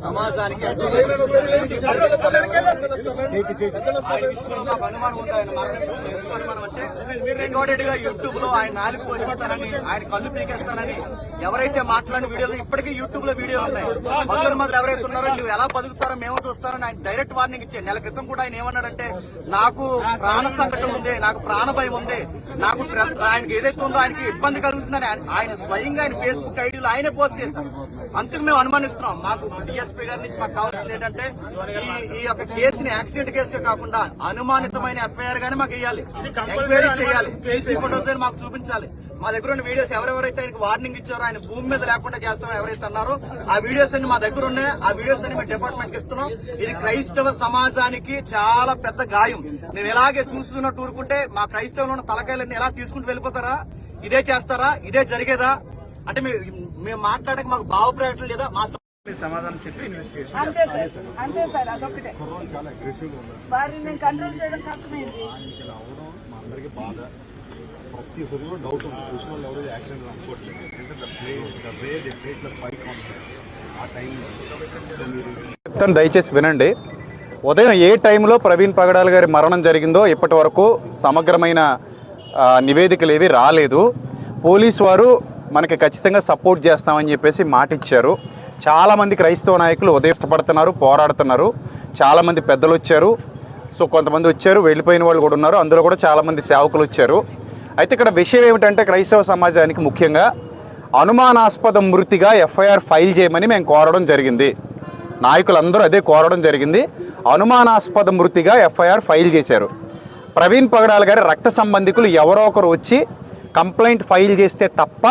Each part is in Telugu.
సమాజానికి మాకు అనుమానం ఉంది. ఆయన అనుమానం అంటే రికార్డెడ్ గా యూట్యూబ్ లో ఆయన నాలుగు పోషిస్తానని, ఆయన కళ్ళు పీకేస్తానని ఎవరైతే మాట్లాడిన వీడియోలు ఇప్పటికీ యూట్యూబ్ లో వీడియోలు ఉన్నాయి. భక్తుల మధ్య ఎవరైతే ఉన్నారో నువ్వు ఎలా బతుకుతారో మేము చూస్తారని ఆయన డైరెక్ట్ వార్నింగ్ ఇచ్చారు. నెల క్రితం కూడా ఆయన ఏమన్నాడంటే, నాకు ప్రాణ సంకటం ఉంది, నాకు ప్రాణ భయం ఉంది, నాకు ఆయనకి ఏదైతే ఉందో ఆయనకి ఇబ్బంది కలుగుతుందని ఆయన స్వయంగా ఆయన ఫేస్బుక్ ఐడీలో ఆయనే పోస్ట్ చేశారు. అందుకు మేము అనుమానిస్తున్నాం. మాకు డిఎస్పీ గారి నుంచి మాకు కావాల్సింది ఏంటంటే ఈ యొక్క కేసుని యాక్సిడెంట్ కేసుగా కాకుండా అనుమానితమైన ఎఫ్ఐఆర్ గానీ మాకు వేయాలి, ఎంక్వైరీ చేయాలి, సీసీ ఫోటోస్ మాకు చూపించాలి. మా దగ్గర ఉన్న వీడియోస్ ఎవరెవరైతే ఆయనకు వార్నింగ్ ఇచ్చారో, ఆయన భూమి మీద లేకుండా చేస్తామో ఎవరైతే అన్నారో ఆ వీడియోస్ అన్ని మా దగ్గర ఉన్నాయి. ఆ వీడియోస్ అన్ని మేము డిపార్ట్మెంట్ కి ఇస్తున్నాం. ఇది క్రైస్తవ సమాజానికి చాలా పెద్ద గాయం. మేము ఇలాగే చూస్తున్నట్టు ఊరుకుంటే మా క్రైస్తవులు ఉన్న తలకాయలన్నీ ఎలా తీసుకుంటూ వెళ్ళిపోతారా? ఇదే చేస్తారా? ఇదే జరిగేదా? అంటే మేము మాట్లాడక మాకు భావప్రకటన లేదా? మా సమాధానం చెప్పి ఇన్వెస్టిగేషన్ అంతే సార్, అదొకటే. చాలా అగ్రెసివ్ గా వారిని కంట్రోల్ చేయడం కష్టమైంది. ఇలా అవడం మా అందరికీ బాధ. ప్రతి ఒక్కరు డౌట్ ఉంది, చూసిన వాళ్ళు ఎవరు యాక్సిడెంట్ అనుకోవట్లేదు. ఆ టైం దయచేసి వినండి. ఉదయం ఏ టైంలో ప్రవీణ్ పగడాల గారి మరణం జరిగిందో ఇప్పటి వరకు సమగ్రమైన నివేదికలు ఏవి రాలేదు. పోలీసు వారు మనకి ఖచ్చితంగా సపోర్ట్ చేస్తామని చెప్పేసి మాట ఇచ్చారు. చాలామంది క్రైస్తవ నాయకులు ఉదయం ఇష్టపడుతున్నారు, పోరాడుతున్నారు. చాలామంది పెద్దలు వచ్చారు. సో కొంతమంది వచ్చారు, వెళ్ళిపోయిన వాళ్ళు కూడా ఉన్నారు. అందులో కూడా చాలామంది సేవకులు వచ్చారు. అయితే ఇక్కడ విషయం ఏమిటంటే క్రైస్తవ సమాజానికి ముఖ్యంగా అనుమానాస్పద మృతిగా ఎఫ్ఐఆర్ ఫైల్ చేయమని మేము కోరడం జరిగింది. నాయకులందరూ అదే కోరడం జరిగింది. అనుమానాస్పద మృతిగా ఎఫ్ఐఆర్ ఫైల్ చేశారు. ప్రవీణ్ పగడాల గారి రక్త సంబంధికులు ఎవరో ఒకరు వచ్చి కంప్లైంట్ ఫైల్ చేస్తే తప్ప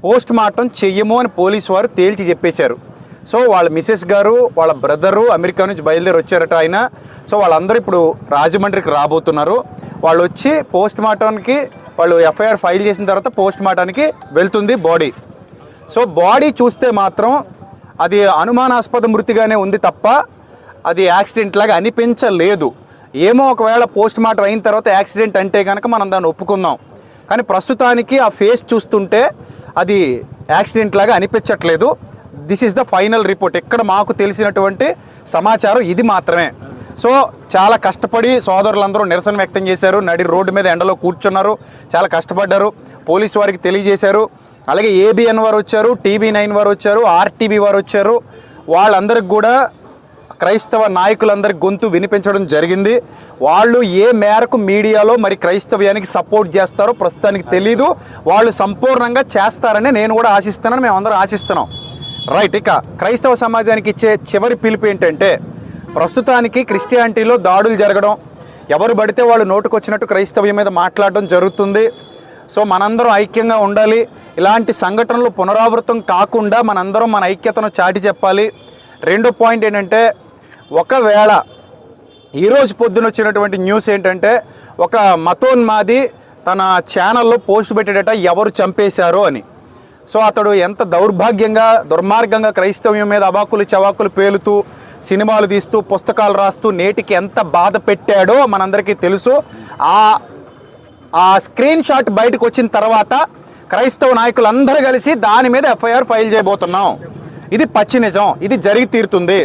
పోస్ట్ మార్టం చెయ్యము అని పోలీసు వారు తేల్చి చెప్పేశారు. సో వాళ్ళ మిసెస్ గారు, వాళ్ళ బ్రదరు అమెరికా నుంచి బయలుదేరి వచ్చారట ఆయన. సో వాళ్ళందరూ ఇప్పుడు రాజమండ్రికి రాబోతున్నారు. వాళ్ళు వచ్చి పోస్ట్ మార్టంకి వాళ్ళు ఎఫ్ఐఆర్ ఫైల్ చేసిన తర్వాత పోస్ట్ మార్టానికి వెళ్తుంది బాడీ. సో బాడీ చూస్తే మాత్రం అది అనుమానాస్పద మృతిగానే ఉంది తప్ప అది యాక్సిడెంట్ లాగా అనిపించలేదు. ఏమో ఒకవేళ పోస్ట్ మార్టం అయిన తర్వాత యాక్సిడెంట్ అంటే కనుక మనం దాన్ని ఒప్పుకుందాం. కానీ ప్రస్తుతానికి ఆ ఫేస్ చూస్తుంటే అది యాక్సిడెంట్ లాగా అనిపించట్లేదు. This is the final report. ఇక్కడ మాకు తెలిసినటువంటి సమాచారం ఇది మాత్రమే. సో చాలా కష్టపడి సోదరులందరూ నిరసన వ్యక్తం చేశారు. నడి రోడ్డు మీద ఎండలో కూర్చున్నారు, చాలా కష్టపడ్డారు. పోలీసు వారికి తెలియజేశారు. అలాగే ఏబిఎన్ వారు వచ్చారు, టీవీ9 వారు వచ్చారు, ఆర్టీవీ వారు వచ్చారు. వాళ్ళందరికి కూడా క్రైస్తవ నాయకులందరికి గొంతు వినిపించడం జరిగింది. వాళ్ళు ఏ మేరకు మీడియాలో మరి క్రైస్తవ్యానికి సపోర్ట్ చేస్తారో ప్రస్తుతానికి తెలీదు. వాళ్ళు సంపూర్ణంగా చేస్తారని నేను కూడా ఆశిస్తున్నాను, మేమందరం ఆశిస్తున్నాం. రైట్. ఇక క్రైస్తవ సమాజానికి ఇచ్చే చివరి పిలుపు ఏంటంటే, ప్రస్తుతానికి క్రిస్టియానిటీలో దాడులు జరగడం, ఎవరు పడితే వాళ్ళు నోటుకొచ్చినట్టు క్రైస్తవ్యం మీద మాట్లాడడం జరుగుతుంది. సో మనందరం ఐక్యంగా ఉండాలి. ఇలాంటి సంఘటనలు పునరావృతం కాకుండా మనందరం మన ఐక్యతను చాటి చెప్పాలి. రెండో పాయింట్ ఏంటంటే, ఒకవేళ ఈరోజు పొద్దున వచ్చినటువంటి న్యూస్ ఏంటంటే, ఒక మతోన్మాది తన ఛానల్లో పోస్ట్ పెట్టాడట ఎవరు చంపేశారో అని. సో అతడు ఎంత దౌర్భాగ్యంగా, దుర్మార్గంగా క్రైస్తవ్యం మీద అవాకులు చవాకులు పేలుతూ, సినిమాలు తీస్తూ, పుస్తకాలు రాస్తూ నేటికి ఎంత బాధ పెట్టాడో మనందరికీ తెలుసు. ఆ స్క్రీన్ షాట్ బయటకు వచ్చిన తర్వాత క్రైస్తవ నాయకులందరూ కలిసి దాని మీద ఎఫ్ఐఆర్ ఫైల్ చేయబోతున్నాం. ఇది పచ్చి నిజం, ఇది జరిగి తీరుతుంది.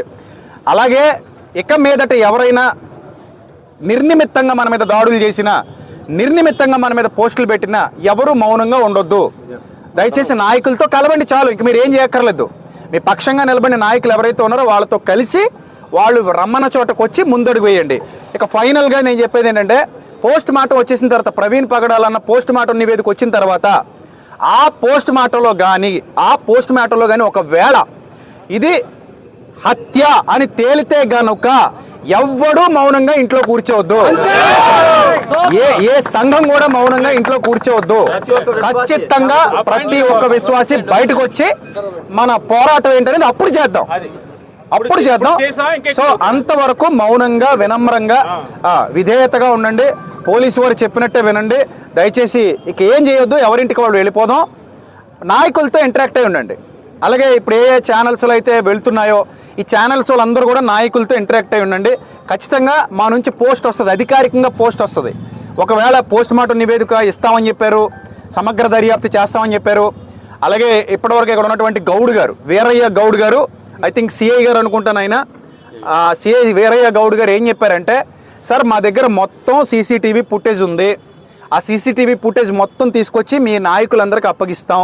అలాగే ఇక మీదట ఎవరైనా నిర్నిమిత్తంగా మన మీద దాడులు చేసినా, నిర్నిమిత్తంగా మన మీద పోస్టులు పెట్టినా ఎవరు మౌనంగా ఉండొద్దు. దయచేసి నాయకులతో కలవండి, చాలు. ఇంక మీరు ఏం చేయక్కర్లేదు. మీ పక్షంగా నిలబడిన నాయకులు ఎవరైతే ఉన్నారో వాళ్ళతో కలిసి వాళ్ళు రమ్మన్న చోటకు వచ్చి ముందడుగు వేయండి. ఇక ఫైనల్గా నేను చెప్పేది ఏంటంటే, పోస్ట్ మార్టం వచ్చేసిన తర్వాత, ప్రవీణ్ పగడాలన్న పోస్ట్ మార్టం నివేదిక వచ్చిన తర్వాత ఆ పోస్ట్ మార్టంలో కానీ ఒకవేళ ఇది హత్య అని తేలితే గనుక ఎవ్వడూ మౌనంగా ఇంట్లో కూర్చోవద్దు. ఏ సంఘం కూడా మౌనంగా ఇంట్లో కూర్చోవద్దు. ఖచ్చితంగా ప్రతి ఒక్క విశ్వాసి బయటకు వచ్చి మన పోరాటం ఏంటనేది అప్పుడు చేద్దాం. సో అంతవరకు మౌనంగా, వినమ్రంగా, విధేయతగా ఉండండి. పోలీసు వారు చెప్పినట్టే వినండి. దయచేసి ఇక ఏం చేయొద్దు, ఎవరింటికి వాళ్ళు వెళ్ళిపోదాం. నాయకులతో ఇంటరాక్ట్ అయి ఉండండి. అలాగే ఇప్పుడు ఏ ఛానల్స్లో అయితే వెళ్తున్నాయో ఈ ఛానల్స్ వాళ్ళందరూ కూడా నాయకులతో ఇంటరాక్ట్ అయి ఉండండి. ఖచ్చితంగా మా నుంచి పోస్ట్ వస్తుంది, అధికారికంగా పోస్ట్ వస్తుంది. ఒకవేళ పోస్ట్ మార్టం నివేదిక ఇస్తామని చెప్పారు, సమగ్ర దర్యాప్తు చేస్తామని చెప్పారు, అలాగే ఇప్పటివరకు ఇక్కడ ఉన్నటువంటి గౌడ్ గారు, వీరయ్య గౌడ్ గారు, ఐ థింక్ సిఐ గారు అనుకుంటాను ఆయన, సిఐ వీరయ్య గౌడ్ గారు ఏం చెప్పారంటే, సార్ మా దగ్గర మొత్తం సీసీటీవీ ఫుటేజ్ ఉంది, ఆ సీసీటీవీ ఫుటేజ్ మొత్తం తీసుకొచ్చి మీ నాయకులందరికీ అప్పగిస్తాం.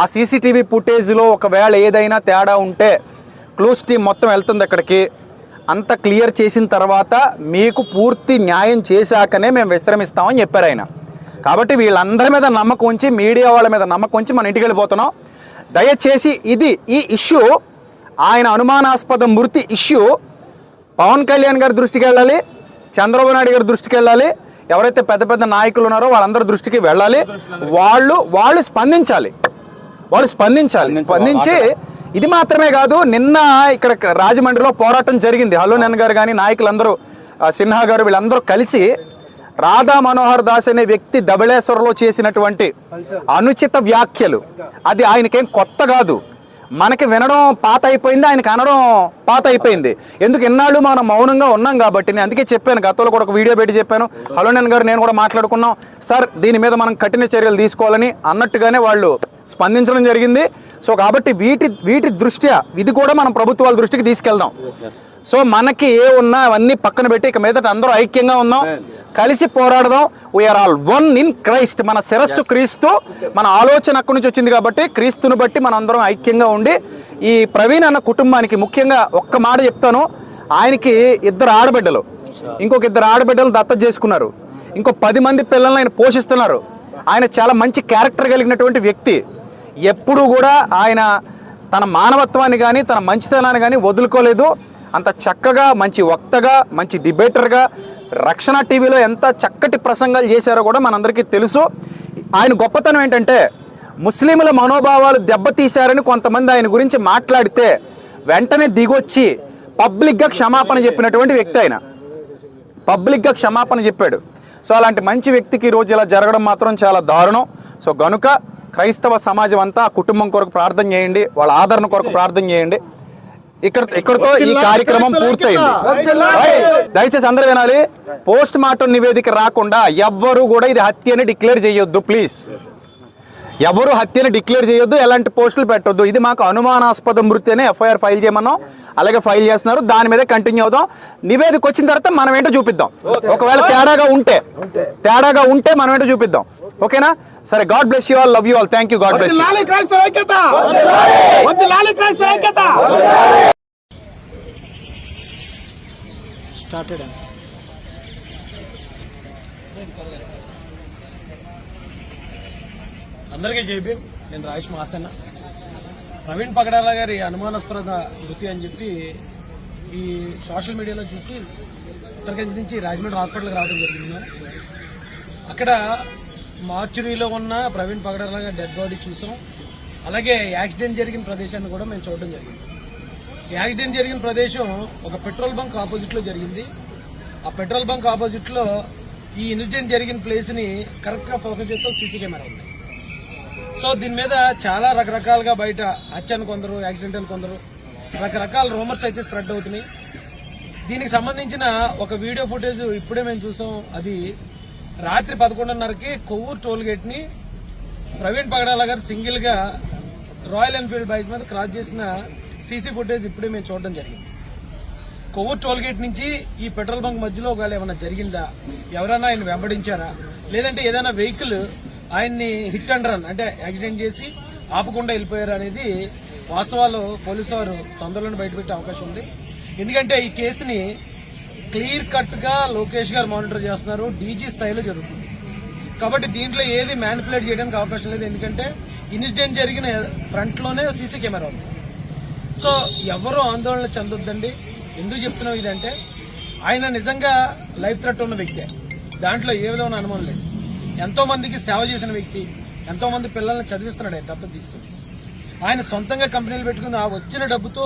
ఆ సీసీటీవీ ఫుటేజ్లో ఒకవేళ ఏదైనా తేడా ఉంటే క్లూస్ టీమ్ మొత్తం వెళ్తుంది అక్కడికి, అంత క్లియర్ చేసిన తర్వాత మీకు పూర్తి న్యాయం చేశాకనే మేము విశ్రమిస్తామని చెప్పారు ఆయన. కాబట్టి వీళ్ళందరి మీద నమ్మకం ఉంచి, మీడియా వాళ్ళ మీద నమ్మకం ఉంచి మన ఇంటికి వెళ్ళిపోతున్నాం. దయచేసి ఈ ఇష్యూ, ఆయన అనుమానాస్పద మృతి ఇష్యూ పవన్ కళ్యాణ్ గారి దృష్టికి వెళ్ళాలి, చంద్రబాబు నాయుడు గారి దృష్టికి వెళ్ళాలి, ఎవరైతే పెద్ద పెద్ద నాయకులు ఉన్నారో వాళ్ళందరి దృష్టికి వెళ్ళాలి. వాళ్ళు స్పందించాలి. స్పందించి ఇది మాత్రమే కాదు, నిన్న ఇక్కడ రాజమండ్రిలో పోరాటం జరిగింది. హలోనన్ గారు కానీ నాయకులందరూ, సిన్హా గారు, వీళ్ళందరూ కలిసి రాధా మనోహర్ దాస్ అనే వ్యక్తి ధవళేశ్వరంలో చేసినటువంటి అనుచిత వ్యాఖ్యలు, అది ఆయనకేం కొత్త కాదు. మనకి వినడం పాత అయిపోయింది, ఆయనకి అనడం పాత అయిపోయింది. ఎందుకు ఇన్నాళ్ళు మనం మౌనంగా ఉన్నాం కాబట్టి. నేను అందుకే చెప్పాను, గతంలో కూడా ఒక వీడియో పెట్టి చెప్పాను, హలోనన్ గారు నేను కూడా మాట్లాడుకున్నాం, సార్ దీని మీద మనం కఠిన చర్యలు తీసుకోవాలని అన్నట్టుగానే వాళ్ళు స్పందించడం జరిగింది. సో కాబట్టి వీటి దృష్ట్యా ఇది కూడా మనం ప్రభుత్వాల దృష్టికి తీసుకెళ్దాం. సో మనకి ఏ ఉన్నా అవన్నీ పక్కన పెట్టి ఇక మీదట అందరూ ఐక్యంగా ఉందాం, కలిసి పోరాడదాం. We are all one in Christ. మన శిరస్సు క్రీస్తు, మన ఆలోచన అక్కడి నుంచి వచ్చింది కాబట్టి క్రీస్తుని బట్టి మనం అందరం ఐక్యంగా ఉండి ఈ ప్రవీణ్ అన్న కుటుంబానికి ముఖ్యంగా ఒక్క మాట చెప్తాను, ఆయనకి 2 ఆడబిడ్డలు, ఇంకొక 2 ఆడబిడ్డలు దత్తత చేసుకున్నారు, ఇంకో 10 మంది పిల్లల్ని ఆయన పోషిస్తున్నారు. ఆయన చాలా మంచి క్యారెక్టర్ కలిగినటువంటి వ్యక్తి. ఎప్పుడూ కూడా ఆయన తన మానవత్వాన్ని కానీ తన మంచితనాన్ని కానీ వదులుకోలేదు. అంత చక్కగా, మంచి వక్తగా, మంచి డిబేటర్గా, రక్షణ టీవీలో ఎంత చక్కటి ప్రసంగాలు చేశారో కూడా మనందరికీ తెలుసు. ఆయన గొప్పతనం ఏంటంటే, ముస్లింల మనోభావాలు దెబ్బతీశారని కొంతమంది ఆయన గురించి మాట్లాడితే వెంటనే దిగొచ్చి పబ్లిక్గా క్షమాపణ చెప్పినటువంటి వ్యక్తి. ఆయన పబ్లిక్గా క్షమాపణ చెప్పాడు. సో అలాంటి మంచి వ్యక్తికి ఈరోజు ఇలా జరగడం మాత్రం చాలా దారుణం. సో గనుక క్రైస్తవ సమాజం అంతా ఆ కుటుంబం కొరకు ప్రార్థన చేయండి, వాళ్ళ ఆదరణ కొరకు ప్రార్థన చేయండి. ఇక్కడతో ఈ కార్యక్రమం పూర్తయింది. దయచేసి అందరూ వినాలి, పోస్ట్ మార్టం నివేదిక రాకుండా ఎవ్వరూ కూడా ఇది హత్య అని డిక్లేర్ చేయొద్దు. ప్లీజ్ ఎవరు హత్యని డిక్లేర్ చేయొద్దు, ఎలాంటి పోస్టులు పెట్టొద్దు. ఇది మాకు అనుమానాస్పద మృతి అని ఎఫ్ఐఆర్ ఫైల్ చేయమన్నాం, అలాగే ఫైల్ చేస్తున్నారు. దాని మీద కంటిన్యూ అవుదాం. నివేదిక వచ్చిన తర్వాత మనం ఏంటో చూపిద్దాం. ఒకవేళ తేడాగా ఉంటే మనం ఏంటో చూపిద్దాం. ఓకేనా? సరే, God bless you all, love you all, thank you, God bless you. అందరికీ జై భీమ్. నేను రాజేష్ మాసన్న. ప్రవీణ్ పగడాల గారి అనుమానాస్పద మృతి అని చెప్పి ఈ సోషల్ మీడియాలో చూసి ఉత్తరకాశీ నుంచి రాజమండ్రి హాస్పిటల్కి రావడం జరిగింది. అక్కడ మార్చురీలో ఉన్న ప్రవీణ్ పగడాల గారి డెడ్ బాడీ చూసాం. అలాగే యాక్సిడెంట్ జరిగిన ప్రదేశాన్ని కూడా మేము చూడడం జరిగింది. యాక్సిడెంట్ జరిగిన ప్రదేశం ఒక పెట్రోల్ బంక్ ఆపోజిట్లో జరిగింది. ఆ పెట్రోల్ బంక్ ఆపోజిట్లో ఈ ఇన్సిడెంట్ జరిగిన ప్లేస్ని కరెక్ట్గా ఫోకస్ చేస్తూ సీసీ కెమెరా ఉంది. సో దీని మీద చాలా రకరకాలుగా బయట హత్య అని కొందరు, యాక్సిడెంట్ అని కొందరు, రకరకాల రూమర్స్ అయితే స్ప్రెడ్ అవుతున్నాయి. దీనికి సంబంధించిన ఒక వీడియో ఫుటేజ్ ఇప్పుడే మేము చూసాం. అది రాత్రి 11:30కి కొవ్వూరు టోల్ గేట్ ని ప్రవీణ్ పగడాల గారు సింగిల్ గా రాయల్ ఎన్ఫీల్డ్ బైక్ మీద క్రాస్ చేసిన సీసీ ఫుటేజ్ ఇప్పుడే మేము చూడడం జరిగింది. కొవ్వూరు టోల్ గేట్ నుంచి ఈ పెట్రోల్ బంక్ మధ్యలో ఒకవేళ ఏమైనా జరిగిందా, ఎవరైనా ఆయన వెంబడించారా, లేదంటే ఏదైనా వెహికల్ ఆయన్ని హిట్ అండ్ రన్ అంటే యాక్సిడెంట్ చేసి ఆపకుండా వెళ్ళిపోయారు అనేది వాస్తవాలు పోలీసు వారు తొందరలోనే బయటపెట్టే అవకాశం ఉంది. ఎందుకంటే ఈ కేసుని క్లియర్ కట్ గా లోకేష్ గారు మానిటర్ చేస్తున్నారు, డీజీ స్థాయిలో జరుగుతుంది. కాబట్టి దీంట్లో ఏది మ్యానిపులేట్ చేయడానికి అవకాశం లేదు. ఎందుకంటే ఇన్సిడెంట్ జరిగిన ఫ్రంట్ లోనే సీసీ కెమెరా ఉంది. సో ఎవరూ ఆందోళన చెందొద్దండి. ఎందుకు చెప్తున్నాం ఇదంటే, ఆయన నిజంగా లైఫ్ థ్రెట్ ఉన్న వ్యక్తే, దాంట్లో ఏ విధమైన అనుమానం లేదు. ఎంతో మందికి సేవ చేసిన వ్యక్తి, ఎంతో మంది పిల్లల్ని చదివిస్తున్నాడు ఆయన దత్తత తీసుకుని. ఆయన సొంతంగా కంపెనీలు పెట్టుకుని ఆ వచ్చిన డబ్బుతో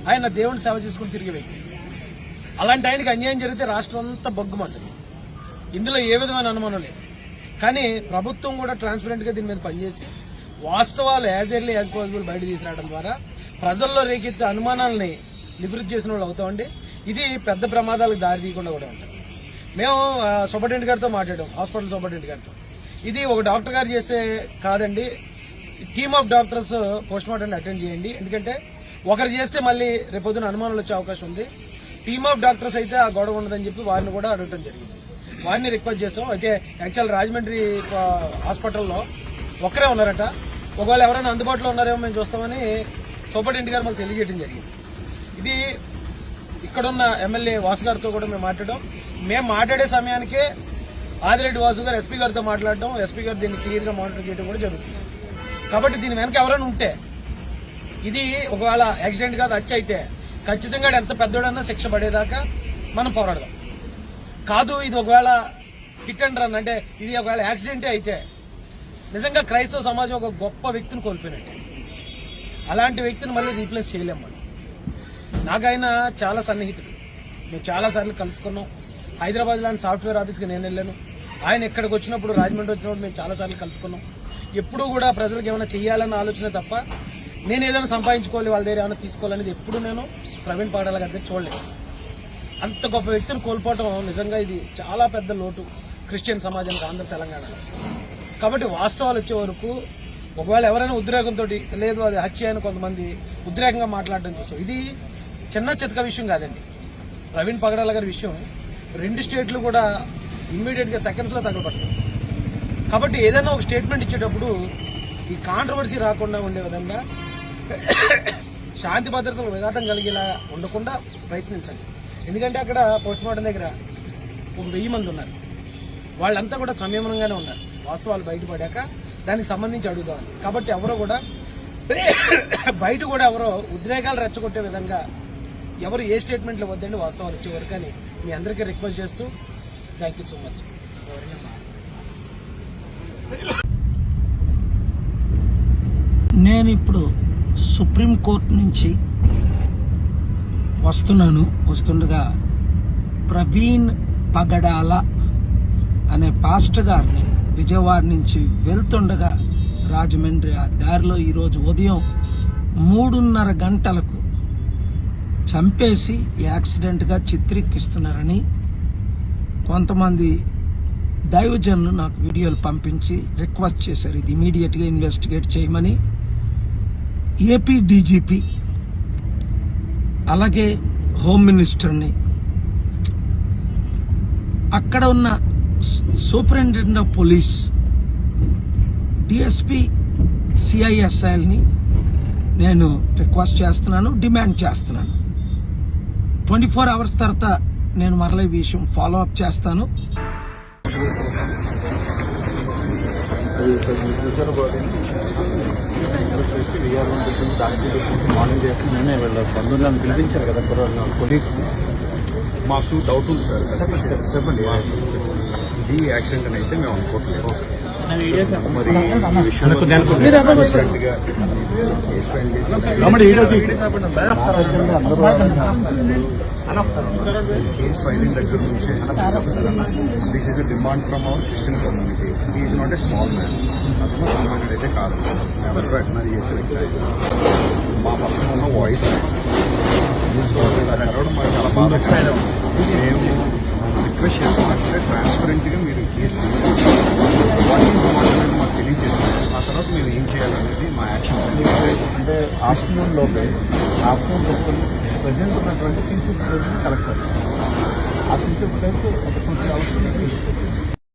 ఆయన దేవుని సేవ చేసుకుని తిరిగే వ్యక్తి. అలాంటి ఆయనకి అన్యాయం జరిగితే రాష్ట్రం అంతా బొగ్గుమంటుంది. ఇందులో ఏ విధమైన అనుమానం లేదు. కానీ ప్రభుత్వం కూడా ట్రాన్స్పరెంట్ గా దీని మీద పనిచేసి వాస్తవాలు యాజ్ ఎర్లీ యాజ్ పాసిబుల్ బయట తీసుకురావడం ద్వారా ప్రజల్లో రేకెత్తే అనుమానాలని నివృత్తి చేసిన వాళ్ళు అవుతామండి. ఇది పెద్ద ప్రమాదాలకు దారి తీయకుండా కూడా ఉంటుంది. మేము సూపరింటెండెంట్ గారితో మాట్లాడాం, హాస్పిటల్ సూపరింటెండెంట్ గారితో. ఇది ఒక డాక్టర్ గారు చేసే కాదండి, team of doctors post mortem attend చేయండి. ఎందుకంటే ఒకరు చేస్తే మళ్ళీ రేపొద్దున అనుమానాలు వచ్చే అవకాశం ఉంది. టీమ్ ఆఫ్ డాక్టర్స్ అయితే ఆ గొడవ ఉండదని చెప్పి వారిని కూడా అడగడం జరిగింది. వారిని రిక్వెస్ట్ చేస్తాం. అయితే యాక్చువల్ రాజమండ్రి హాస్పిటల్లో ఒక్కరే ఉన్నారట. ఒకవేళ ఎవరైనా అందుబాటులో ఉన్నారేమో మేము చూస్తామని సూపరింటెండెంట్ గారు మాకు తెలియజేయడం జరిగింది. ఇది ఇక్కడున్న ఎమ్మెల్యే వాసు గారితో కూడా మేము మాట్లాడే సమయానికే ఆదిరెడ్డి వాసు గారు ఎస్పీ గారితో మాట్లాడడం, ఎస్పీ గారు దీన్ని క్లియర్గా మానిటర్ చేయడం కూడా జరుగుతుంది. కాబట్టి దీని వెనక ఎవరైనా ఉంటే ఇది ఒకవేళ యాక్సిడెంట్ కాదు హత్య అయితే ఖచ్చితంగా ఎంత పెద్దోడన్నా శిక్ష పడేదాకా మనం పోరాడదాం. కాదు ఇది ఒకవేళ హిట్ అండ్ రన్ అంటే ఇది ఒకవేళ యాక్సిడెంటే అయితే నిజంగా క్రైస్తవ సమాజం ఒక గొప్ప వ్యక్తిని కోల్పోయినట్టే. అలాంటి వ్యక్తిని మళ్ళీ రీప్లేస్ చేయలేము మనం. నాకైనా చాలా సన్నిహితుడు, మేము చాలాసార్లు కలుసుకున్నాం. హైదరాబాద్ లాంటి సాఫ్ట్వేర్ ఆఫీస్కి నేను వెళ్ళాను. ఆయన ఇక్కడికి వచ్చినప్పుడు, రాజమండ్రి వచ్చినప్పుడు మేము చాలాసార్లు కలుసుకున్నాం. ఎప్పుడూ కూడా ప్రజలకు ఏమైనా చేయాలన్న ఆలోచన తప్ప నేను ఏదైనా సంపాదించుకోవాలి, వాళ్ళ దగ్గర ఏమైనా తీసుకోవాలనేది ఎప్పుడు నేను ప్రవీణ్ పగడాల గారి దగ్గర చూడలేదు. అంత గొప్ప వ్యక్తిని కోల్పోవటం నిజంగా ఇది చాలా పెద్ద లోటు క్రిస్టియన్ సమాజానికి ఆంధ్ర తెలంగాణలో. కాబట్టి వాస్తవాలు వచ్చే వరకు ఒకవేళ ఎవరైనా ఉద్రేకంతో లేదు అది హత్య అని కొంతమంది ఉద్రేకంగా మాట్లాడడం చూసాం. ఇది చిన్న చితక విషయం కాదండి. ప్రవీణ్ పగడాల గారి విషయం 2 స్టేట్లు కూడా ఇమ్మీడియట్గా సెకండ్స్లో తగలబడతాయి. కాబట్టి ఏదైనా ఒక స్టేట్మెంట్ ఇచ్చేటప్పుడు ఈ కాంట్రవర్సీ రాకుండా ఉండే విధంగా శాంతి భద్రతలు విఘాతం కలిగేలా ఉండకుండా ప్రయత్నించండి. ఎందుకంటే అక్కడ పోస్ట్ మార్టం దగ్గర 1000 మంది ఉన్నారు. వాళ్ళంతా కూడా సంయమనంగానే ఉన్నారు. వాస్తవాలు బయటపడాక దానికి సంబంధించి అడుగుదామని. కాబట్టి ఎవరో కూడా బయట కూడా ఎవరో ఉద్రేకాలు రెచ్చగొట్టే విధంగా ఎవరు ఏ స్టేట్మెంట్లు వద్దండి వాస్తవాలు వచ్చే వరకు అని మీ అందరికీ రిక్వెస్ట్ చేస్తూ థ్యాంక్ యూ సో మచ్. నేను ఇప్పుడు సుప్రీంకోర్టు నుంచి వస్తుండగా ప్రవీణ్ పగడాల అనే పాస్టర్ గారిని విజయవాడ నుంచి వెళ్తుండగా రాజమండ్రి ఆ దారిలో ఈరోజు ఉదయం 3:30 గంటలకు చంపేసి యాక్సిడెంట్గా చిత్రీకరిస్తున్నారని కొంతమంది దైవజనులు నాకు వీడియోలు పంపించి రిక్వెస్ట్ చేశారు. ఇది ఇమీడియట్గా ఇన్వెస్టిగేట్ చేయమని. ఏపీ డీజీపీ అలాగే హోమ్ మినిస్టర్ని, అక్కడ ఉన్న సూపరింటెండెంట్ ఆఫ్ పోలీస్, డిఎస్పీ, సిఐఎస్ఐల్ని నేను రిక్వెస్ట్ చేస్తున్నాను, డిమాండ్ చేస్తున్నాను. 24 అవర్స్ తర్వాత నేను మరలా ఈ విషయం ఫాలో అప్ చేస్తాను. మార్నింగ్ చేసి నేనే వీళ్ళ బంధువులను పిలిపించారు కదా కొలీగ్స్. మాకు డౌట్ ఉంది సార్. చెప్పండి. ఇది యాక్సిడెంట్ అని అయితే మేము అనుకోవట్లేదు. మరి ఈ విషయంలో కేసు ఫైలింగ్ దగ్గర నుంచి this is demand from our Christian community. Is not a small man. అతను సామాన్యుడు అయితే కాదు. ఎవరు అడ్మైర్ చేసే వ్యక్తి. మా పక్కన ఉన్న వాయిస్ అరవడం మాకు చాలా బాగా. మేము రిక్వెస్ట్ చేస్తామంటే ట్రాన్స్పరెంట్గా మీరు కేసు మాకు తెలియజేస్తారు. ఆ తర్వాత మీరు ఏం చేయాలనేది మా యాక్షన్. అంటే ఆఫ్టర్నూన్లోపే ప్రజెంట్ ఉన్నటువంటి సీసీ ఫుటేజ్ కలెక్టర్ ఆ సీసీ ఫుటేజ్ కొంచెం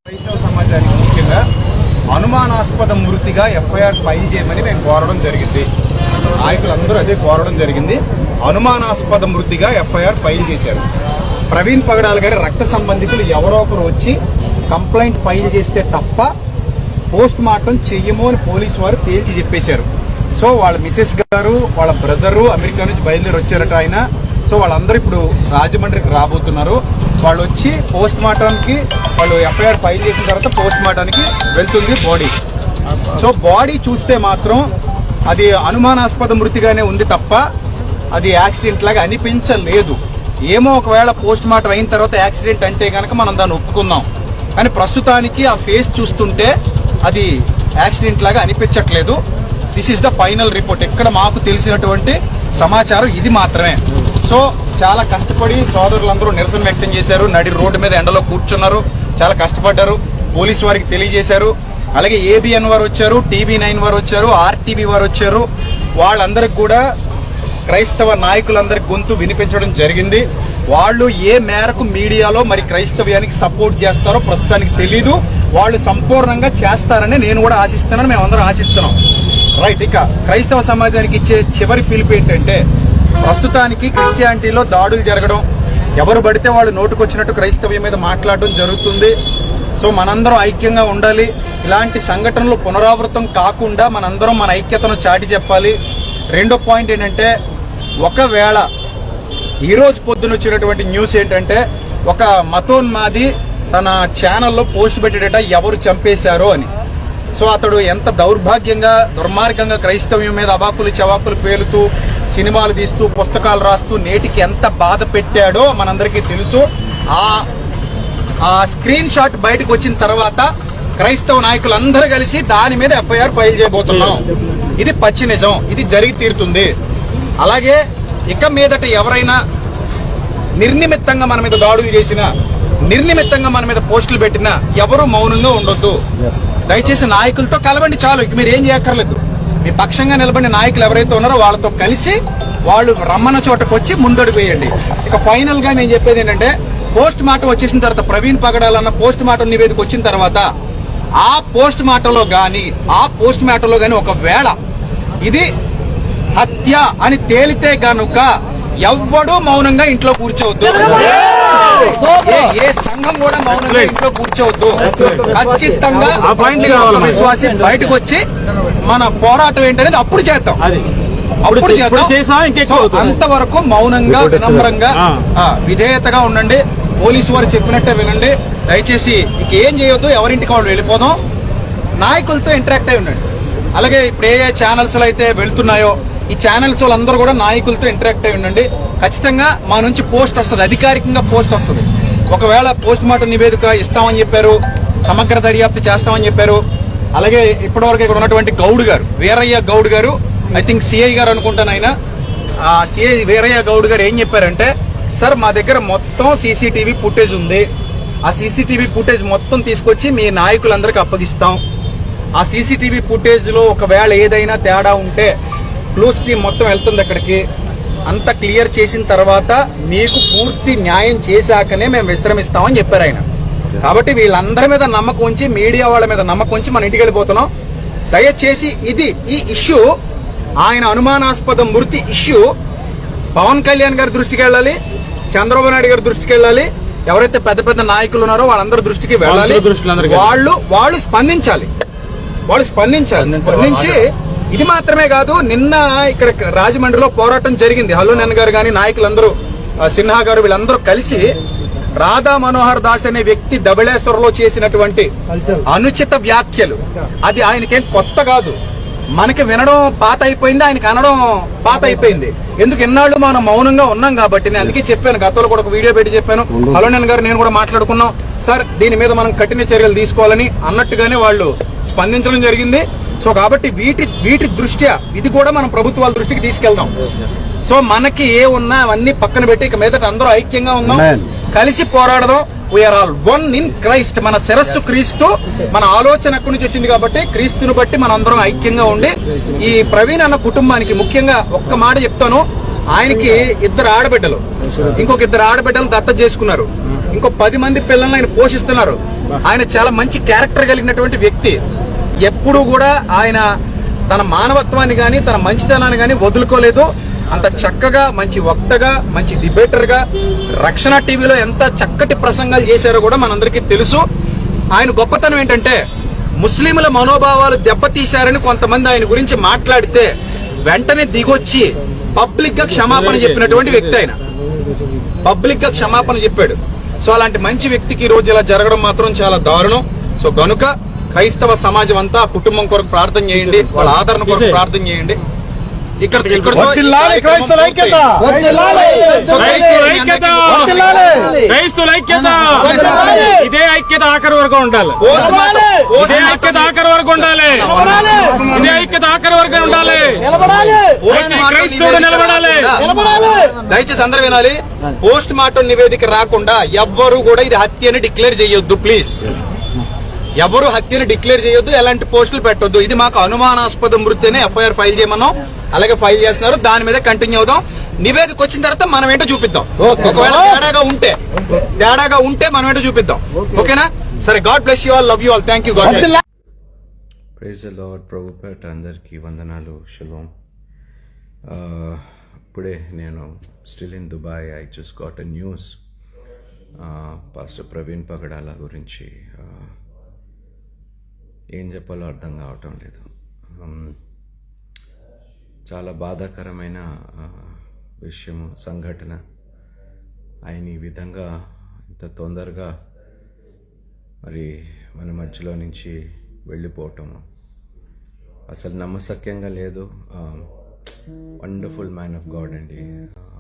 క్రైస్తవ సమాజానికి ముఖ్యంగా అనుమానాస్పద మృతిగా ఎఫ్ఐఆర్ ఫైల్ చేయమని మేము కోరడం జరిగింది. నాయకులందరూ అదే కోరడం జరిగింది. అనుమానాస్పద మృతిగా ఎఫ్ఐఆర్ ఫైల్ చేశారు. ప్రవీణ్ పగడాల గారి రక్త సంబంధికులు ఎవరో ఒకరు వచ్చి కంప్లైంట్ ఫైల్ చేస్తే తప్ప పోస్ట్ మార్టం చెయ్యము అని పోలీసు వారు తేల్చి చెప్పేశారు. సో వాళ్ళ మిసెస్ గారు, వాళ్ళ బ్రదరు అమెరికా నుంచి బయలుదేరి వచ్చారట ఆయన. సో వాళ్ళందరూ ఇప్పుడు రాజమండ్రికి రాబోతున్నారు. వాళ్ళు వచ్చి పోస్ట్ మార్టానికి, వాళ్ళు ఎఫ్ఐఆర్ ఫైల్ చేసిన తర్వాత పోస్ట్ మార్టానికి వెళ్తుంది బాడీ. సో బాడీ చూస్తే మాత్రం అది అనుమానాస్పద మృతిగానే ఉంది తప్ప అది యాక్సిడెంట్ లాగా అనిపించలేదు. ఏమో ఒకవేళ పోస్ట్ మార్టం అయిన తర్వాత యాక్సిడెంట్ అంటే కనుక మనం దాన్ని ఒప్పుకుందాం. కానీ ప్రస్తుతానికి ఆ ఫేస్ చూస్తుంటే అది యాక్సిడెంట్ లాగా అనిపించట్లేదు. This is the final report. ఇక్కడ మాకు తెలిసినటువంటి సమాచారం ఇది మాత్రమే. సో చాలా కష్టపడి సోదరులందరూ నిరసన వ్యక్తం చేశారు. నడి రోడ్డు మీద ఎండలో కూర్చున్నారు, చాలా కష్టపడ్డారు. పోలీసు వారికి తెలియజేశారు. అలాగే ఏబిఎన్ వారు వచ్చారు, TV9 వారు వచ్చారు, RTV వారు వచ్చారు. వాళ్ళందరికి కూడా క్రైస్తవ నాయకులందరికి గొంతు వినిపించడం జరిగింది. వాళ్ళు ఏ మేరకు మీడియాలో మరి క్రైస్తవ్యానికి సపోర్ట్ చేస్తారో ప్రస్తుతానికి తెలీదు. వాళ్ళు సంపూర్ణంగా చేస్తారని నేను కూడా ఆశిస్తున్నాను, మేమందరం ఆశిస్తున్నాం. రైట్. ఇక క్రైస్తవ సమాజానికి ఇచ్చే చివరి పిలుపు ఏంటంటే, ప్రస్తుతానికి క్రిస్టియానిటీలో దాడులు జరగడం, ఎవరు పడితే వాళ్ళు నోటుకొచ్చినట్టు క్రైస్తవ్యం మీద మాట్లాడడం జరుగుతుంది. సో మనందరం ఐక్యంగా ఉండాలి. ఇలాంటి సంఘటనలు పునరావృతం కాకుండా మనందరం మన ఐక్యతను చాటి చెప్పాలి. రెండో పాయింట్ ఏంటంటే, ఒకవేళ ఈరోజు పొద్దున వచ్చినటువంటి న్యూస్ ఏంటంటే, ఒక మతోన్మాది తన ఛానల్లో పోస్ట్ పెట్టేట ఎవరు చంపేశారో అని. సో అతడు ఎంత దౌర్భాగ్యంగా దుర్మార్గంగా క్రైస్తవ్యం మీద అవాకులు చవాకులు పేలుతూ సినిమాలు తీస్తూ పుస్తకాలు రాస్తూ నేటికి ఎంత బాధ పెట్టాడో మనందరికీ తెలుసు. ఆ స్క్రీన్ షాట్ బయటకు వచ్చిన తర్వాత క్రైస్తవ నాయకులందరూ కలిసి దాని మీద FIR ఫైల్ చేయబోతున్నాం. ఇది పచ్చి నిజం, ఇది జరిగి తీరుతుంది. అలాగే ఇక మీదట ఎవరైనా నిర్నిమిత్తంగా మన మీద దాడులు చేసినా, నిర్నిమిత్తంగా మన మీద పోస్టులు పెట్టినా ఎవరు మౌనంగా ఉండొద్దు. దయచేసి నాయకులతో కలవండి, చాలు. ఇక మీరు ఏం చేయక్కర్లేదు. మీ పక్షంగా నిలబడిన నాయకులు ఎవరైతే ఉన్నారో వాళ్ళతో కలిసి వాళ్ళు రమ్మన్న చోటకు వచ్చి ముందడుగు వేయండి. ఇక ఫైనల్ గా నేను చెప్పేది ఏంటంటే, పోస్ట్ మార్టం వచ్చేసిన తర్వాత, ప్రవీణ్ పగడాలన్న పోస్ట్ మార్టం నివేదిక వచ్చిన తర్వాత ఆ పోస్ట్ మార్టంలో గాని ఒకవేళ ఇది హత్య అని తేలితే గనుక ఎవ్వడూ మౌనంగా ఇంట్లో కూర్చోవద్దు. ఏ సంఘం కూడా మౌనంగా ఇంట్లో కూర్చోవద్దు. ఖచ్చితంగా విశ్వాసి బయటకు వచ్చి మన పోరాటం ఏంటనేది అప్పుడు చేద్దాం. అంతవరకు మౌనంగా, వినమ్రంగా, విధేయతగా ఉండండి. పోలీసు వారు చెప్పినట్టే వినండి. దయచేసి ఇక ఏం చేయొద్దు, ఎవరింటికి వాళ్ళు వెళ్ళిపోదాం. నాయకులతో ఇంటరాక్ట్ అయి ఉండండి. అలాగే ఇప్పుడు ఏ ఛానల్స్ లో అయితే వెళ్తున్నాయో ఈ ఛానల్స్ వాళ్ళందరూ కూడా నాయకులతో ఇంటరాక్ట్ అయి ఉండండి. ఖచ్చితంగా మా నుంచి పోస్ట్ వస్తుంది, అధికారికంగా పోస్ట్ వస్తుంది. ఒకవేళ పోస్ట్ మార్టం నివేదిక ఇస్తామని చెప్పారు, సమగ్ర దర్యాప్తు చేస్తామని చెప్పారు. అలాగే ఇప్పటివరకు ఇక్కడ ఉన్నటువంటి గౌడ్ గారు, వీరయ్య గౌడ్ గారు, ఐ థింక్ సిఐ గారు అనుకుంటాను ఆయన, సిఐ వీరయ్య గౌడ్ గారు ఏం చెప్పారంటే, సార్ మా దగ్గర మొత్తం CCTV ఫుటేజ్ ఉంది. ఆ CCTV ఫుటేజ్ మొత్తం తీసుకొచ్చి మీ నాయకులందరికీ అప్పగిస్తాం. ఆ CCTV ఫుటేజ్ లో ఒకవేళ ఏదైనా తేడా ఉంటే క్లూస్ టీం మొత్తం వెళ్తుంది అక్కడికి. అంత క్లియర్ చేసిన తర్వాత మీకు పూర్తి న్యాయం చేశాకనే మేము విశ్రమిస్తామని చెప్పారు ఆయన. కాబట్టి వీళ్ళందరి మీద నమ్మకం ఉంచి, మీడియా వాళ్ళ మీద నమ్మకం ఉంచి మన ఇంటికి వెళ్ళిపోతున్నాం. దయచేసి ఈ ఇష్యూ, ఆయన అనుమానాస్పద మృతి ఇష్యూ పవన్ కళ్యాణ్ గారి దృష్టికి వెళ్ళాలి, చంద్రబాబు నాయుడు గారి దృష్టికి వెళ్ళాలి, ఎవరైతే పెద్ద పెద్ద నాయకులు ఉన్నారో వాళ్ళందరి దృష్టికి వెళ్ళాలి. వాళ్ళు స్పందించాలి. స్పందించి ఇది మాత్రమే కాదు, నిన్న ఇక్కడ రాజమండ్రిలో పోరాటం జరిగింది. హలోనన్ గారు గాని నాయకులందరూ, సిన్హా గారు, వీళ్ళందరూ కలిసి రాధా మనోహర్ దాస్ అనే వ్యక్తి ధవళేశ్వరంలో చేసినటువంటి అనుచిత వ్యాఖ్యలు, అది ఆయనకేం కొత్త కాదు. మనకి వినడం పాత అయిపోయింది, ఆయనకి అనడం పాత అయిపోయింది. ఎందుకు ఇన్నాళ్ళు మనం మౌనంగా ఉన్నాం కాబట్టి. నేను అందుకే చెప్పాను, గతంలో కూడా ఒక వీడియో పెట్టి చెప్పాను. హలోనన్ గారు నేను కూడా మాట్లాడుకున్నాం, సార్ దీని మీద మనం కఠిన చర్యలు తీసుకోవాలని అన్నట్టుగానే వాళ్ళు స్పందించడం జరిగింది. సో కాబట్టి వీటి దృష్ట్యా ఇది కూడా మనం ప్రభుత్వాల దృష్టికి తీసుకెళ్దాం. సో మనకి ఏ ఉన్నా అవన్నీ పక్కన పెట్టి ఇక మీదట అందరూ ఐక్యంగా ఉందాం, కలిసి పోరాడదాం. We are all one in Christ. మన శిరస్సు క్రీస్తు. మన ఆలోచన ఎక్కడి నుంచి వచ్చింది కాబట్టి క్రీస్తుని బట్టి మన అందరం ఐక్యంగా ఉండి ఈ ప్రవీణ్ అన్న కుటుంబానికి ముఖ్యంగా ఒక్క మాట చెప్తాను. ఆయనకి 2 ఆడబిడ్డలు, ఇంకొక 2 ఆడబిడ్డలు దత్తత చేసుకున్నారు. ఇంకో 10 మంది పిల్లల్ని ఆయన పోషిస్తున్నారు. ఆయన చాలా మంచి క్యారెక్టర్ కలిగినటువంటి వ్యక్తి. ఎప్పుడు కూడా ఆయన తన మానవత్వాన్ని గాని తన మంచితనాన్ని గాని వదులుకోలేదు. అంత చక్కగా మంచి వక్తగా, మంచి డిబేటర్ గా, రక్షణ టీవీలో ఎంత చక్కటి ప్రసంగాలు చేశారో కూడా మనందరికీ తెలుసు. ఆయన గొప్పతనం ఏంటంటే, ముస్లింల మనోభావాలు దెబ్బతీశారని కొంతమంది ఆయన గురించి మాట్లాడితే వెంటనే దిగొచ్చి పబ్లిక్ గా క్షమాపణ చెప్పినటువంటి వ్యక్తి. ఆయన పబ్లిక్ గా క్షమాపణ చెప్పాడు. సో అలాంటి మంచి వ్యక్తికి ఈ రోజు ఇలా జరగడం మాత్రం చాలా దారుణం. సో గనుక క్రైస్తవ సమాజం అంతా కుటుంబం కొరకు ప్రార్థన చేయండి, వాళ్ళ ఆదరణ కొరకు ప్రార్థన చేయండి. ఇక్కడ ఇదే ఐక్యత ఆఖరి వరకు ఉండాలి. ఇదే ఐక్యత ఆఖరి వరకు ఉండాలి. ఇదే ఐక్యత ఆఖరి వరకు ఉండాలి. క్రైస్తవుడు నిలబడాలి. దయచేసి అందరూ వినాలి. పోస్ట్ మార్టం నివేదిక రాకుండా ఎవ్వరూ కూడా ఇది హత్య అని డిక్లేర్ చేయొద్దు ప్లీజ్. ఎవరు హత్యను డిక్లేర్ చేయొద్దు, ఎలాంటి పోస్టులు పెట్టొద్దు. ఇది మాకు అనుమానాస్పద మృతి అని ఎఫ్ఐఆర్ ఫైల్ చేయమన్నాం, అలాగే ఫైల్ చేస్తున్నారు. దాని మీద కంటిన్యూ అవుదాం. నివేదిక వచ్చిన తర్వాత మనం ఏంటో చూపిద్దాం. ఒకవేళ తేడాగా ఉంటే మనం ఏంటో చూపిద్దాం. ఓకేనా? సరే, God bless you all, love you all, thank you. God bless. Praise the Lord. ప్రభుపేట అందరికీ వందనాలు. షలోమ్. ఇప్పుడే నేను still in Dubai. I just got a news pastor Praveen Pagadala గురించి. ఏం చెప్పాలో అర్థం కావటం లేదు. చాలా బాధాకరమైన విషయము, సంఘటన. ఆయన ఈ విధంగా ఇంత తొందరగా మరి మన మధ్యలో నుంచి వెళ్ళిపోవటము అసలు నమ్మశక్యంగా లేదు. వండర్ఫుల్ మ్యాన్ ఆఫ్ గాడ్ అండి.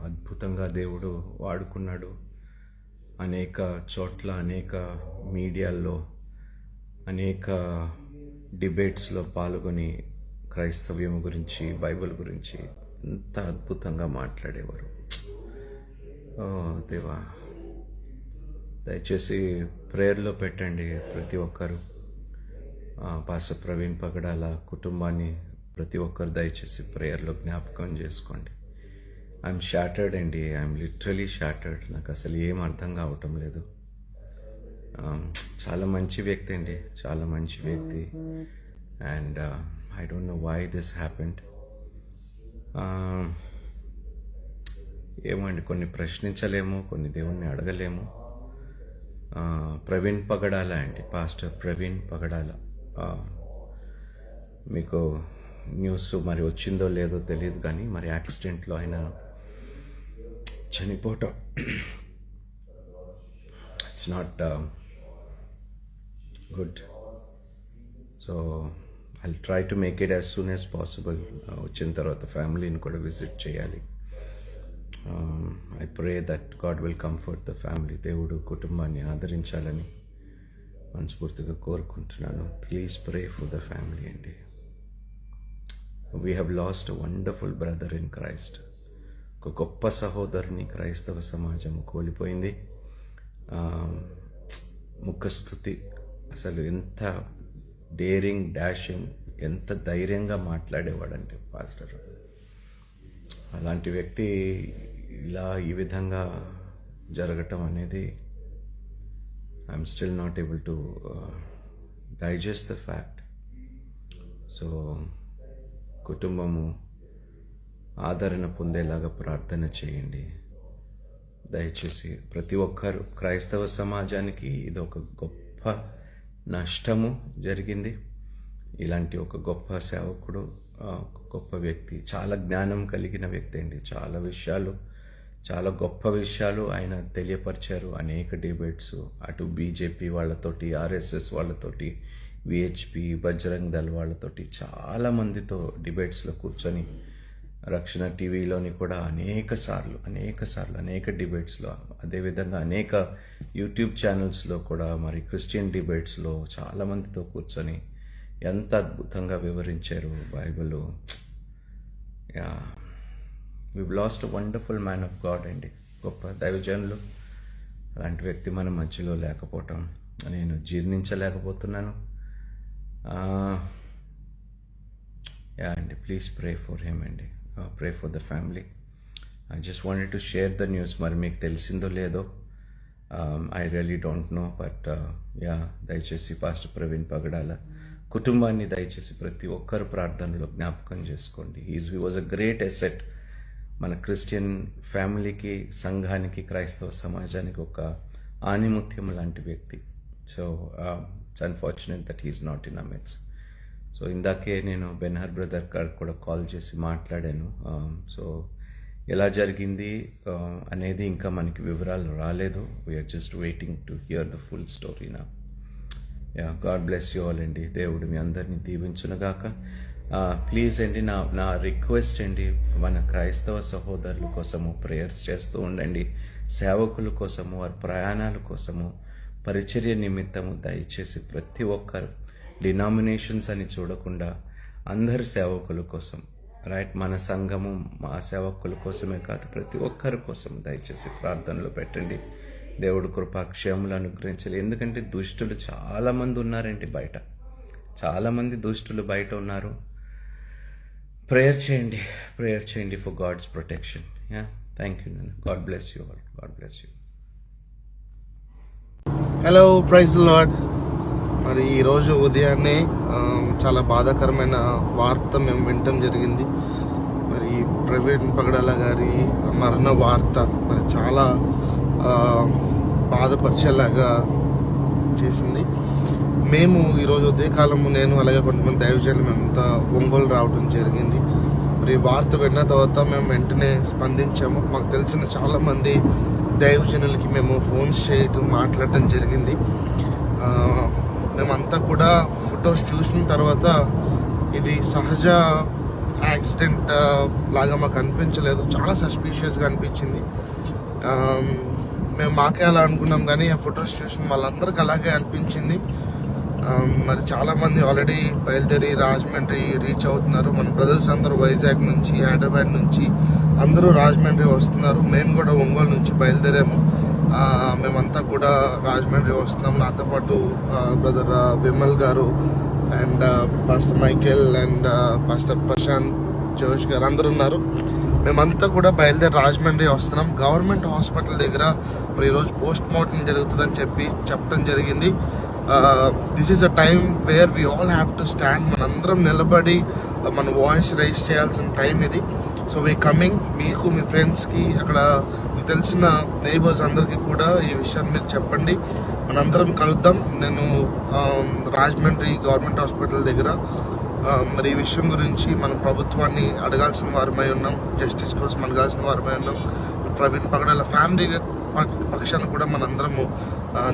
అద్భుతంగా దేవుడు వాడుకున్నాడు. అనేక చోట్ల, అనేక మీడియాల్లో, అనేక డిబేట్స్లో పాల్గొని క్రైస్తవ్యం గురించి, బైబిల్ గురించి ఎంత అద్భుతంగా మాట్లాడేవారు. దేవా, దయచేసి ప్రేయర్లో పెట్టండి ప్రతి ఒక్కరు. పాస్టర్ ప్రవీణ్ పగడాల కుటుంబాన్ని ప్రతి ఒక్కరు దయచేసి ప్రేయర్లో జ్ఞాపకం చేసుకోండి. ఐఎమ్ షాటర్డ్ అండి. I'm literally shattered. నాకు అసలు ఏం అర్థం కావటం లేదు. చాలా మంచి వ్యక్తి అండి, చాలా మంచి వ్యక్తి. And I don't know why this happened. ఏమండి, కొన్ని ప్రశ్నించలేము, కొన్ని దేవుణ్ణి అడగలేము. ప్రవీణ్ పగడాల అండి, పాస్టర్ ప్రవీణ్ పగడాల. మీకు న్యూస్ మరి వచ్చిందో లేదో తెలియదు, కానీ మరి యాక్సిడెంట్లో ఆయన చనిపోవటం it's not good. So I try to make it as soon as possible. వచ్చిన తర్వాత ఫ్యామిలీని కూడా విజిట్ చేయాలి. I pray that God will comfort the family. దేవుడు కుటుంబాన్ని ఆదరించాలని మనస్ఫూర్తిగా కోరుకుంటున్నాను. Please pray for the family అండి. We have lost a wonderful brother in Christ. ఒక గొప్ప సహోదరుని క్రైస్తవ సమాజం కోల్పోయింది. ముఖస్థుతి, అసలు ఎంత డేరింగ్, డాషింగ్, ఎంత ధైర్యంగా మాట్లాడేవాడంటే పాస్టర్. అలాంటి వ్యక్తి ఇలా ఈ విధంగా జరగటం అనేది I'm still not able to digest the fact. So కుటుంబము ఆదరణ పొందేలాగా ప్రార్థన చేయండి దయచేసి. ప్రతి ఒక్కరు, క్రైస్తవ సమాజానికి ఇది ఒక గొప్ప నష్టము జరిగింది. ఇలాంటి ఒక గొప్ప సేవకుడు, గొప్ప వ్యక్తి, చాలా జ్ఞానం కలిగిన వ్యక్తి అండి. చాలా విషయాలు, చాలా గొప్ప విషయాలు ఆయన తెలియపరిచారు. అనేక డిబేట్స్, అటు బీజేపీ వాళ్ళతోటి, ఆర్ఎస్ఎస్ వాళ్ళతోటి, విహెచ్పి, బజరంగ్ దళ్ వాళ్ళతోటి చాలా మందితో డిబేట్స్లో కూర్చొని, రక్షణ టీవీలోని కూడా అనేక సార్లు అనేక డిబేట్స్లో, అదేవిధంగా అనేక యూట్యూబ్ ఛానల్స్లో కూడా మరి క్రిస్టియన్ డిబేట్స్లో చాలామందితో కూర్చొని ఎంత అద్భుతంగా వివరించారు Bible. we've lost a wonderful man of God అండి, గొప్ప దైవజనులు. అలాంటి వ్యక్తి మన మధ్యలో లేకపోవటం నేను జీర్ణించలేకపోతున్నాను. అండి, ప్లీజ్ ప్రే ఫర్ హిమ్ అండి, pray for the family. I just wanted to share the news. మరి మీకు తెలిసిందో లేదో, I really don't know, but దయచేసి పాస్టర్ ప్రవీణ్ పగడాల కుటుంబాన్ని దయచేసి ప్రతి ఒక్కరు ప్రార్థనలో జ్ఞాపకం చేసుకోండి. He was a great asset మన క్రిస్టియన్ ఫ్యామిలీకి, సంఘానికి, క్రైస్తవ సమాజానికి ఒక ఆణిముత్యం లాంటి వ్యక్తి. So it's unfortunate that he's not in అమెట్స్. సో ఇందాకే నేను బెన్హర్ బ్రదర్ గారు కూడా కాల్ చేసి మాట్లాడాను. సో ఎలా జరిగింది అనేది ఇంకా మనకి వివరాలు రాలేదు. We are just waiting to hear the full story నా. గాడ్ బ్లెస్ యూ ఆల్ అండి. దేవుడు మీ అందరినీ దీవించునుగాక. ప్లీజ్ అండి, నా రిక్వెస్ట్ అండి, మన క్రైస్తవ సహోదరుల కోసము ప్రేయర్స్ చేస్తూ ఉండండి. సేవకుల కోసము, వారి ప్రయాణాల కోసము, పరిచర్య నిమిత్తము దయచేసి ప్రతి ఒక్కరు, డినామినేషన్స్ అని చూడకుండా అందరు సేవకుల కోసం, రైట్, మన సంఘము మా సేవకుల కోసమే కాదు, ప్రతి ఒక్కరి కోసం దయచేసి ప్రార్థనలో పెట్టండి. దేవుడు కృపాక్షేములు అనుగ్రహించాలి. ఎందుకంటే దుష్టులు చాలా మంది ఉన్నారండి బయట, చాలా మంది దుష్టులు బయట ఉన్నారు. ప్రేయర్ చేయండి for God's protection. Thank you. God bless you all. God bless you. Hello, praise Lord. మరి ఈరోజు ఉదయాన్నే చాలా బాధాకరమైన వార్త మేము వినటం జరిగింది. మరి ప్రవీణ్ పగడాల గారి మరణ వార్త మరి చాలా బాధపరిచేలాగా చేసింది. మేము ఈరోజు ఉదయకాలము నేను అలాగే కొంతమంది దైవజనులు మేమంతా ఒంగోలు రావడం జరిగింది. మరి వార్త విన్న తర్వాత మేము వెంటనే స్పందించాము. మాకు తెలిసిన చాలామంది దైవజనులకి మేము ఫోన్స్ చేయటం మాట్లాడటం జరిగింది. మేమంతా కూడా ఫొటోస్ చూసిన తర్వాత ఇది సహజ యాక్సిడెంట్ లాగా మాకు అనిపించలేదు, చాలా సస్పీషియస్గా అనిపించింది. మేము మాకే అలా అనుకున్నాం, కానీ ఆ ఫొటోస్ చూసిన వాళ్ళందరికీ అలాగే అనిపించింది. మరి చాలామంది ఆల్రెడీ బయలుదేరి రాజమండ్రి రీచ్ అవుతున్నారు. మన బ్రదర్స్ అందరూ వైజాగ్ నుంచి, హైదరాబాద్ నుంచి అందరూ రాజమండ్రి వస్తున్నారు. మేము కూడా ఒంగోలు నుంచి బయలుదేరాము. మేమంతా కూడా రాజమండ్రి వస్తున్నాం. నాతో పాటు బ్రదర్ విమల్ గారు and pastor Michael and pastor Prashanth Josh గారు అందరూ ఉన్నారు. మేమంతా కూడా బయలుదేరి రాజమండ్రి వస్తున్నాం. గవర్నమెంట్ హాస్పిటల్ దగ్గర మరి ఈరోజు పోస్ట్ మార్టం జరుగుతుందని చెప్పడం జరిగింది. This is a time where we all have to stand. మనందరం నిలబడి మన వాయిస్ రైజ్ చేయాల్సిన టైం ఇది. So we coming. మీకు, మీ ఫ్రెండ్స్కి, అక్కడ మీకు తెలిసిన నైబర్స్ అందరికీ కూడా ఈ విషయాన్ని మీరు చెప్పండి. మనందరం కలుద్దాం. నేను రాజమండ్రి గవర్నమెంట్ హాస్పిటల్ దగ్గర మరి ఈ విషయం గురించి మన ప్రభుత్వాన్ని అడగాల్సిన వారమై ఉన్నాం. జస్టిస్ కోసం అడగాల్సిన వారమై ఉన్నాం. ప్రవీణ్ పగడాల ఫ్యామిలీ పక్షాన్ని కూడా మనందరము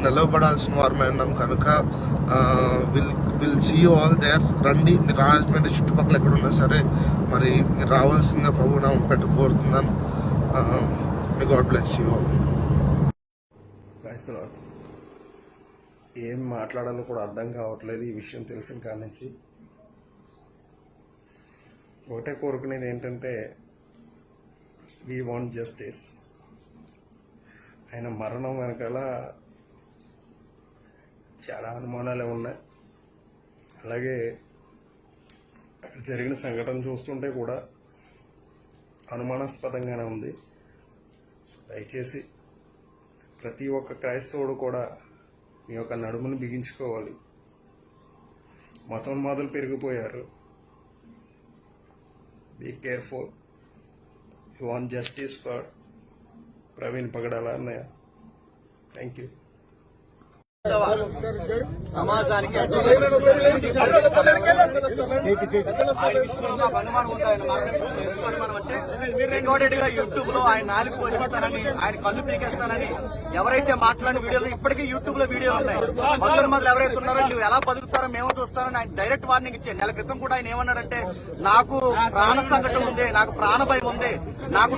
నిలవబడాల్సిన వారమై ఉన్నాం. కనుక will see you all there. రండి, మీరు రాజమండ్రి చుట్టుపక్కల ఎక్కడున్నా సరే మరి మీరు రావాల్సిందిగా ప్రభు నామం పెట్టి కోరుతున్నాను. May God bless you all. ఏం మాట్లాడాలో కూడా అర్థం కావట్లేదు ఈ విషయం తెలిసిన కాడి నుంచి. ఒకటే కోరుకునేది ఏంటంటే వీ వాంట్ జస్టిస్. ఆయన మరణం వెనకాల చాలా అనుమానాలే ఉన్నాయి. అలాగే జరిగిన సంఘటన చూస్తుంటే కూడా అనుమానాస్పదంగానే ఉంది. దయచేసి ప్రతి ఒక్క క్రైస్తవుడు కూడా మీ యొక్క నడుమును బిగించుకోవాలి. మతోన్మాదులు పెరిగిపోయారు. Be careful. You want justice for Praveen Pagadala అన్నయ్య. Thank you. సమాజానికి ఆయన విషయంలో మాకు అనుమానం ఉంది. ఆయన ఎందుకు అనుమానం అంటే రికార్డెడ్ గా యూట్యూబ్ లో ఆయన నాలుగు పోషిస్తానని, ఆయన కళ్ళు పీకేస్తానని ఎవరైతే మాట్లాడిన వీడియోలు ఇప్పటికీ యూట్యూబ్ లో వీడియోలు ఉన్నాయి. భక్తుల మొదలు ఎవరైతే ఉన్నారో నువ్వు ఎలా బతుకుతారో మేము చూస్తారని ఆయన డైరెక్ట్ వార్నింగ్ ఇచ్చారు. నెల క్రితం కూడా ఆయన ఏమన్నాడంటే, నాకు ప్రాణ సంకటం ఉంది, నాకు ప్రాణ భయం ఉంది, నాకు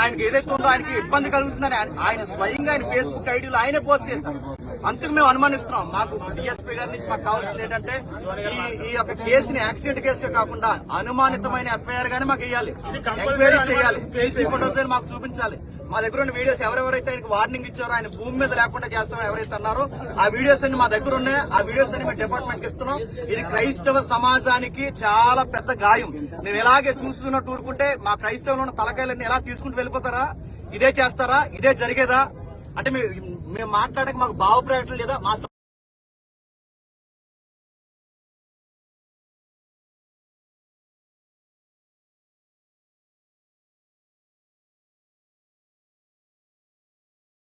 ఆయనకి ఏదైతే ఉందో ఆయనకి ఇబ్బంది కలుగుతుందని ఆయన స్వయంగా ఆయన ఫేస్బుక్ ఐడీలో ఆయనే పోస్ట్ చేశారు. అందుకు మేము అనుమానిస్తున్నాం. మాకు డిఎస్పీ గారి నుంచి మాకు కావాల్సింది ఏంటంటే ఈ యొక్క కేసుని యాక్సిడెంట్ కేసుగా కాకుండా అనుమానితమైన ఎఫ్ఐఆర్ గానీ మాకు ఇవ్వాలి, ఎంక్వైరీ చేయాలి, సీసీ ఫోటోస్ మాకు చూపించాలి. మా దగ్గర ఉన్న వీడియోస్ ఎవరెవరైతే ఆయనకు వార్నింగ్ ఇచ్చారో, ఆయన భూమి మీద లేకుండా చేస్తామని ఎవరైతే అన్నారో ఆ వీడియోస్ అన్ని మా దగ్గర ఉన్నాయి. ఆ వీడియోస్ అన్ని మేము డిపార్ట్మెంట్ కి ఇస్తున్నాం. ఇది క్రైస్తవ సమాజానికి చాలా పెద్ద గాయం. మేము ఇలాగే చూస్తున్నట్టు ఊరుకుంటే మా క్రైస్తవులు ఉన్న తలకాయలన్నీ ఎలా తీసుకుంటూ వెళ్ళిపోతారా? ఇదే చేస్తారా? ఇదే జరిగేదా? అంటే మేము మాట్లాడక మాకు భావ ప్రకటన లేదా? మా